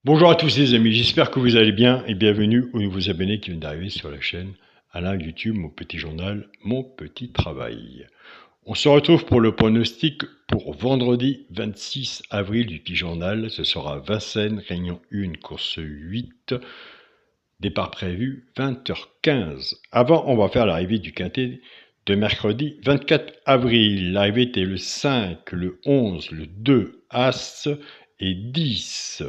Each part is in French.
Bonjour à tous les amis, j'espère que vous allez bien et bienvenue aux nouveaux abonnés qui viennent d'arriver sur la chaîne Alain YouTube, mon petit journal, mon petit travail. On se retrouve pour le pronostic pour vendredi 26 avril du petit journal. Ce sera Vincennes, Réunion 1, course 8, départ prévu 20h15. Avant, on va faire l'arrivée du quintet de mercredi 24 avril. L'arrivée était le 5, le 11, le 2, As et 10.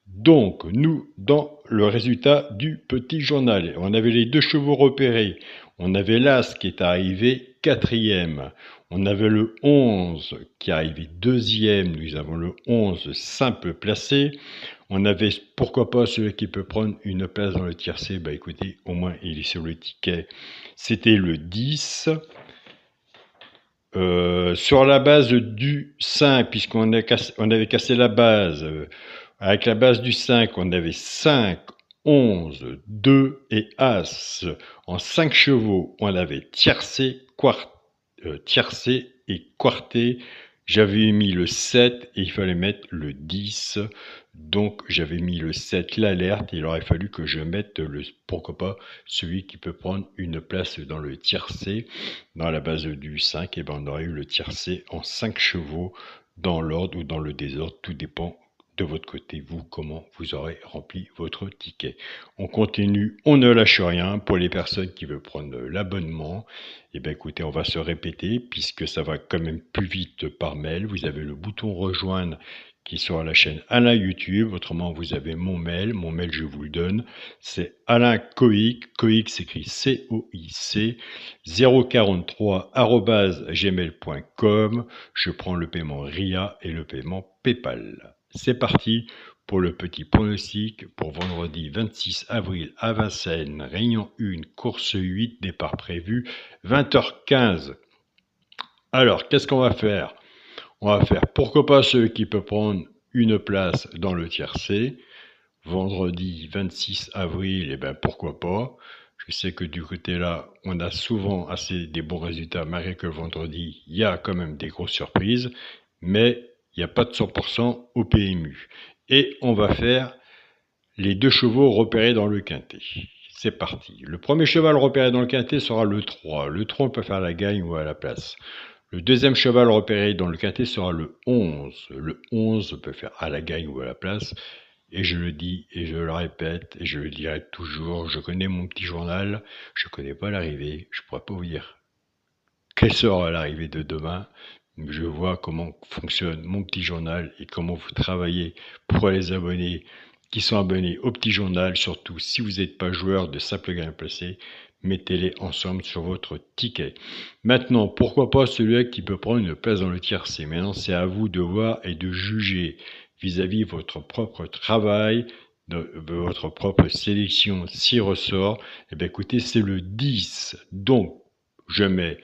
Donc, nous, dans le résultat du petit journal, on avait les deux chevaux repérés. On avait l'As qui est arrivé quatrième. On avait le 11 qui est arrivé deuxième. Nous avons le 11 simple placé. On avait, pourquoi pas, celui qui peut prendre une place dans le tiercé. Bah écoutez, au moins il est sur le ticket. C'était le 10. Sur la base du 5, puisqu'on avait cassé la base, avec la base du 5, on avait 5, 11, 2 et As. En 5 chevaux, on avait tiercé et quarté. J'avais mis le 7 et il fallait mettre le 10. Donc j'avais mis le 7, l'alerte. Il aurait fallu que je mette pourquoi pas, celui qui peut prendre une place dans le tiercé. Dans la base du 5, et ben on aurait eu le tiercé en 5 chevaux dans l'ordre ou dans le désordre. Tout dépend de votre côté, vous, comment vous aurez rempli votre ticket. On continue, on ne lâche rien. Pour les personnes qui veulent prendre l'abonnement, et bien écoutez, on va se répéter puisque ça va quand même plus vite par mail. Vous avez le bouton rejoindre qui est sur la chaîne Alain YouTube. Autrement, vous avez mon mail. Mon mail, je vous le donne. C'est Alain Coic. Coic s'écrit C-O-I-C 043@gmail.com. Je prends le paiement RIA et le paiement PayPal. C'est parti pour le petit pronostic pour vendredi 26 avril à Vincennes, Réunion 1, course 8, départ prévu 20h15. Alors, qu'est-ce qu'on va faire? On va faire, pourquoi pas, celui qui peut prendre une place dans le tiercé. Vendredi 26 avril, et ben pourquoi pas. Je sais que du côté là, on a souvent assez des bons résultats, malgré que le vendredi, il y a quand même des grosses surprises, mais il n'y a pas de 100% au PMU. Et on va faire les deux chevaux repérés dans le quintet. C'est parti. Le premier cheval repéré dans le quintet sera le 3. Le 3, on peut faire la gagne ou à la place. Le deuxième cheval repéré dans le quintet sera le 11. Le 11 peut faire à la gagne ou à la place. Et je le dis et je le répète et je le dirai toujours, je connais mon petit journal, je ne connais pas l'arrivée, je ne pourrais pas vous dire quelle sera l'arrivée de demain. Je vois comment fonctionne mon petit journal et comment vous travaillez pour les abonnés qui sont abonnés au petit journal. Surtout si vous n'êtes pas joueur de simple gain placé, mettez-les ensemble sur votre ticket. Maintenant, pourquoi pas celui qui peut prendre une place dans le tiercé. Maintenant, c'est à vous de voir et de juger vis-à-vis votre propre travail, de votre propre sélection s'y ressort. Eh bien écoutez, c'est le 10. Donc, je mets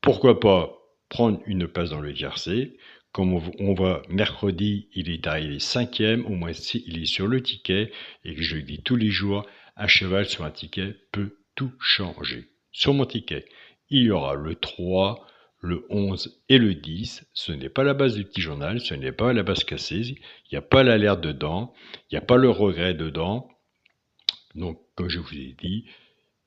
pourquoi pas prendre une place dans le tiercé. Comme on voit mercredi, il est arrivé 5e, au moins il est sur le ticket, et que je le dis tous les jours, un cheval sur un ticket peut tout changer. Sur mon ticket, il y aura le 3, le 11 et le 10. Ce n'est pas la base du petit journal, ce n'est pas la base cassée, il n'y a pas l'alerte dedans, il n'y a pas le regret dedans. Donc, comme je vous ai dit,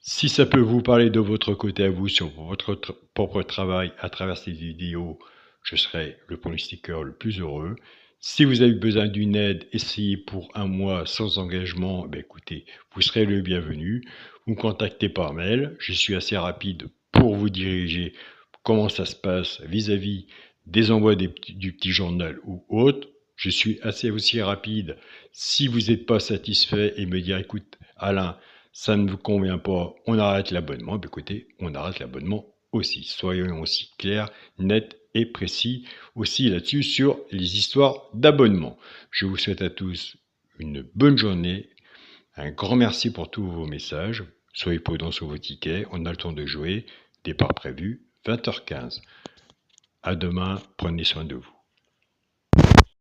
si ça peut vous parler de votre côté à vous sur votre propre travail à travers ces vidéos, je serai le pronostiqueur le plus heureux. Si vous avez besoin d'une aide, essayez pour un mois sans engagement, ben écoutez, vous serez le bienvenu. Vous me contactez par mail, je suis assez rapide pour vous diriger comment ça se passe vis-à-vis des envois du petit journal ou autre. Je suis assez aussi rapide si vous n'êtes pas satisfait et me dire écoute Alain, ça ne vous convient pas, on arrête l'abonnement. Ben écoutez, on arrête l'abonnement aussi. Soyons aussi clairs, nets et précis aussi là-dessus sur les histoires d'abonnement. Je vous souhaite à tous une bonne journée. Un grand merci pour tous vos messages. Soyez prudents sur vos tickets. On a le temps de jouer. Départ prévu 20h15. À demain. Prenez soin de vous.